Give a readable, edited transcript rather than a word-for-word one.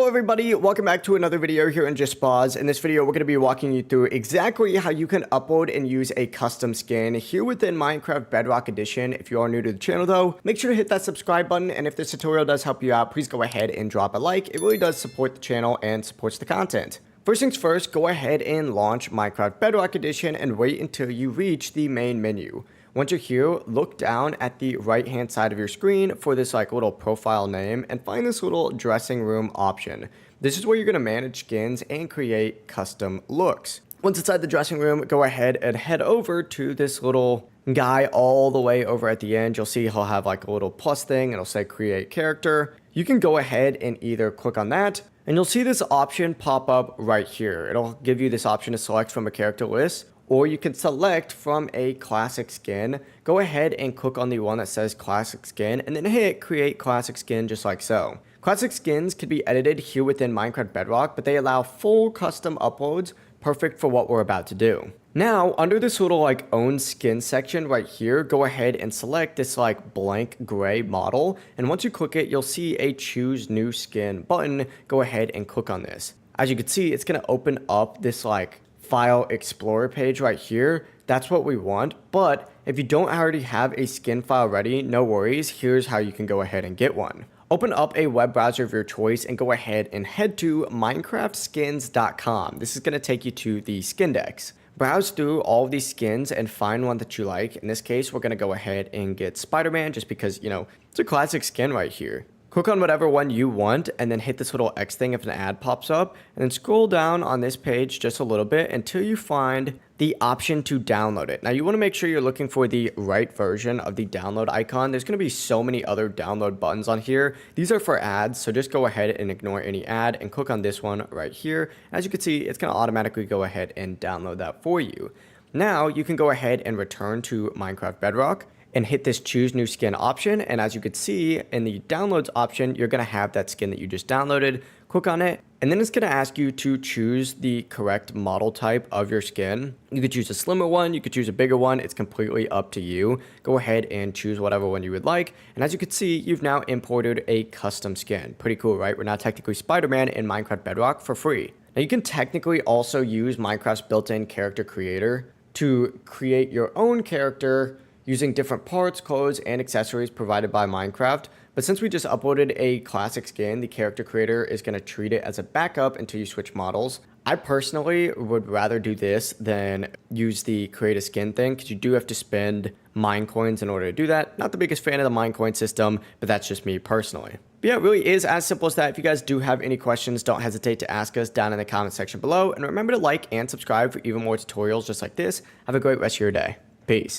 everybody, welcome back to another video here in Just Pause. In this video, we're going to be walking you through exactly how you can upload and use a custom skin here within Minecraft Bedrock Edition. If you are new to the channel though, make sure to hit that subscribe button, and if this tutorial does help you out, please go ahead and drop a like. It really does support the channel and supports the content. First things first, go ahead and launch Minecraft Bedrock Edition and wait until you reach the main menu. Once you're here, look down at the right hand side of your screen for this little profile name and find this little dressing room option. This is where you're going to manage skins and create custom looks. Once inside the dressing room, go ahead and head over to this little guy all the way over at the end. You'll see he'll have like a little plus thing and it'll say create character. You can go ahead and either click on that and you'll see this option pop up right here. It'll give you this option to select from a character list, or you can select from a classic skin. Go ahead and click on the one that says classic skin and then hit create classic skin just like so. Classic skins can be edited here within Minecraft Bedrock, but they allow full custom uploads, perfect for what we're about to do. Now, under this little own skin section right here, go ahead and select this blank gray model. And once you click it, you'll see a choose new skin button. Go ahead and click on this. As you can see, it's gonna open up this file explorer page right here. That's what we want. But if you don't already have a skin file ready, no worries. Here's how you can go ahead and get one. Open up a web browser of your choice and go ahead and head to minecraftskins.com. This is going to take you to the skin decks. Browse through all of these skins and find one that you like. In this case, we're going to go ahead and get Spider-Man just because, it's a classic skin right here. Click on whatever one you want and then hit this little X thing if an ad pops up, and then scroll down on this page just a little bit until you find the option to download it. Now you want to make sure you're looking for the right version of the download icon. There's going to be so many other download buttons on here. These are for ads, so just go ahead and ignore any ad and click on this one right here. As you can see, it's going to automatically go ahead and download that for you. Now you can go ahead and return to Minecraft Bedrock and hit this choose new skin option, and as you can see in the downloads option, you're going to have that skin that you just downloaded. Click on it and then it's going to ask you to choose the correct model type of your skin. You could choose a slimmer one, you could choose a bigger one. It's completely up to you. Go ahead and choose whatever one you would like, and as you can see, you've now imported a custom skin. Pretty cool, right? We're now technically Spider-Man in Minecraft Bedrock for free. Now you can technically also use Minecraft's built-in character creator to create your own character using different parts, clothes, and accessories provided by Minecraft. But since we just uploaded a classic skin, the character creator is going to treat it as a backup until you switch models. I personally would rather do this than use the create a skin thing, because you do have to spend mine coins in order to do that. Not the biggest fan of the mine coin system, but that's just me personally. But yeah, it really is as simple as that. If you guys do have any questions, don't hesitate to ask us down in the comment section below. And remember to like and subscribe for even more tutorials just like this. Have a great rest of your day. Peace.